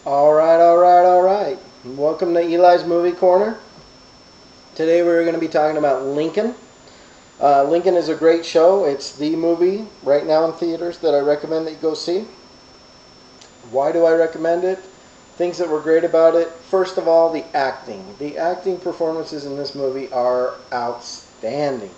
All right, all right, all right. Welcome to Eli's Movie Corner. Today we're going to be talking about Lincoln. Lincoln is a great show. It's the movie right now in theaters that I recommend that you go see. Why do I recommend it? Things that were great about it. First of all, the acting. The acting performances in this movie are outstanding.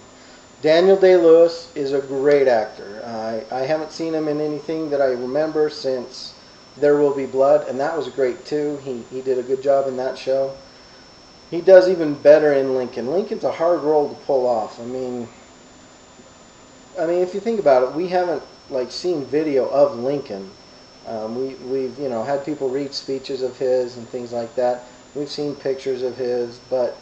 Daniel Day-Lewis is a great actor. I haven't seen him in anything that I remember since There Will Be Blood, and that was great too. He did a good job in that show. He does even better in Lincoln. Lincoln's a hard role to pull off. I mean, if you think about it, we haven't seen video of Lincoln. We've had people read speeches of his and things like that. We've seen pictures of his, but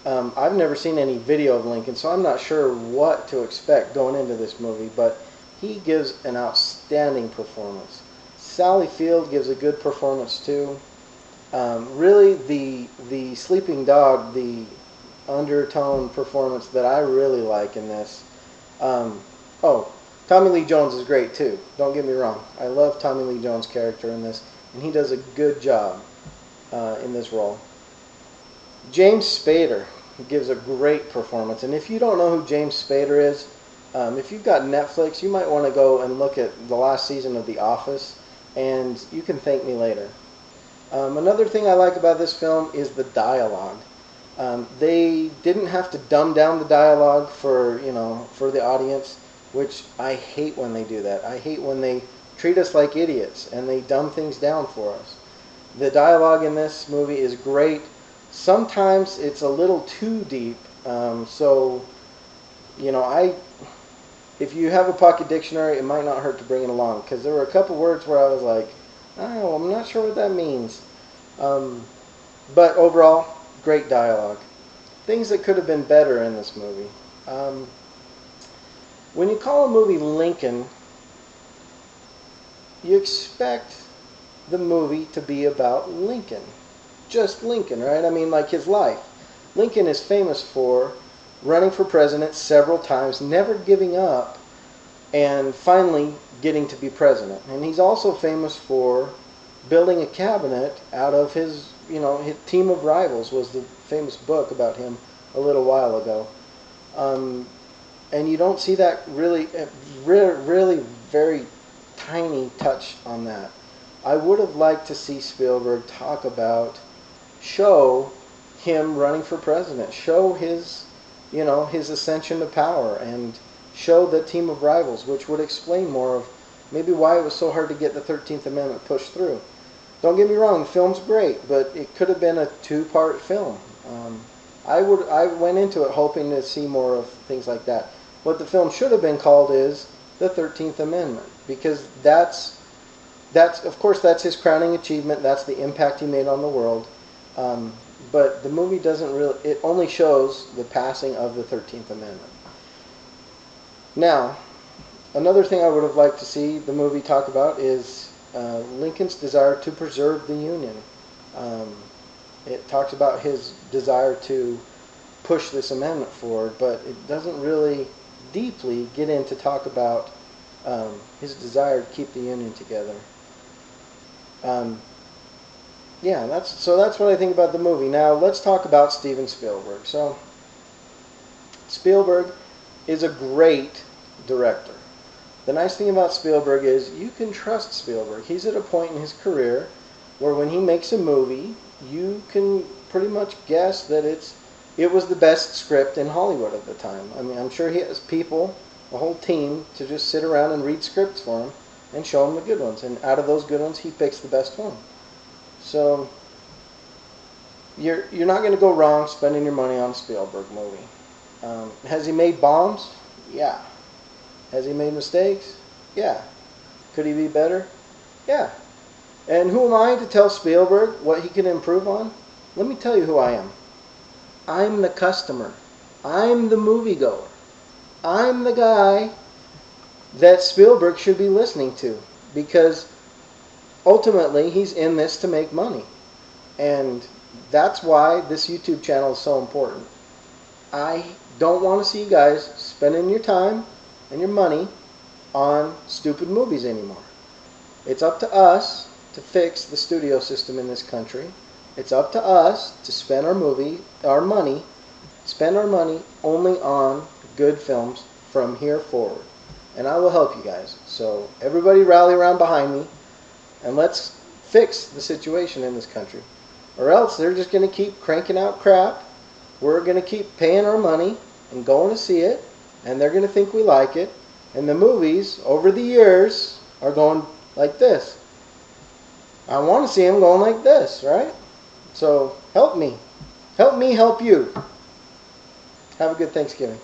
I've never seen any video of Lincoln, so I'm not sure what to expect going into this movie, but he gives an outstanding performance. Sally Field gives a good performance too. Really, the sleeping dog, the undertone performance that I really like in this. Oh, Tommy Lee Jones is great too. Don't get me wrong. I love Tommy Lee Jones' character in this, and he does a good job in this role. James Spader gives a great performance, and if you don't know who James Spader is, if you've got Netflix, you might want to go and look at the last season of The Office, and you can thank me later. Another thing I like about this film is the dialogue. They didn't have to dumb down the dialogue for the audience, which I hate when they do that. I hate when they treat us like idiots and they dumb things down for us. The dialogue in this movie is great. Sometimes it's a little too deep, so if you have a pocket dictionary, it might not hurt to bring it along, because there were a couple words where I was like, oh, I'm not sure what that means. But overall, great dialogue. Things that could have been better in this movie. When you call a movie Lincoln, you expect the movie to be about Lincoln. Just Lincoln, right? I mean, like his life. Lincoln is famous for running for president several times, never giving up, and finally getting to be president. And he's also famous for building a cabinet out of his team of rivals, was the famous book about him a little while ago. And you don't see that really very tiny touch on that. I would have liked to see Spielberg show him running for president, show his ascension to power, and show the team of rivals, which would explain more of maybe why it was so hard to get the 13th Amendment pushed through. Don't get me wrong, the film's great, but it could have been a two-part film. I went into it hoping to see more of things like that. What the film should have been called is the 13th Amendment, because that's of course that's his crowning achievement. That's the impact he made on the world. But the movie doesn't really. It only shows the passing of the 13th Amendment. Now, another thing I would have liked to see the movie talk about is Lincoln's desire to preserve the Union. It talks about his desire to push this amendment forward, but it doesn't really deeply get into talk about his desire to keep the Union together. That's what I think about the movie. Now let's talk about Steven Spielberg. So Spielberg is a great director. The nice thing about Spielberg is you can trust Spielberg. He's at a point in his career where when he makes a movie, you can pretty much guess that it was the best script in Hollywood at the time. I mean, I'm sure he has people, a whole team, to just sit around and read scripts for him and show him the good ones. And out of those good ones, he picks the best one. So you're not going to go wrong spending your money on a Spielberg movie. Has he made bombs? Yeah. Has he made mistakes? Yeah. Could he be better? Yeah. And who am I to tell Spielberg what he can improve on? Let me tell you who I am. I'm the customer. I'm the moviegoer. I'm the guy that Spielberg should be listening to, because ultimately he's in this to make money. And that's why this YouTube channel is so important. I don't want to see you guys spending your time and your money on stupid movies anymore. It's up to us to fix the studio system in this country. It's up to us to spend our money only on good films from here forward. And I will help you guys. So everybody rally around behind me and let's fix the situation in this country. Or else they're just going to keep cranking out crap. We're going to keep paying our money and going to see it, and they're going to think we like it. And the movies, over the years, are going like this. I want to see them going like this, right? So help me. Help me help you. Have a good Thanksgiving.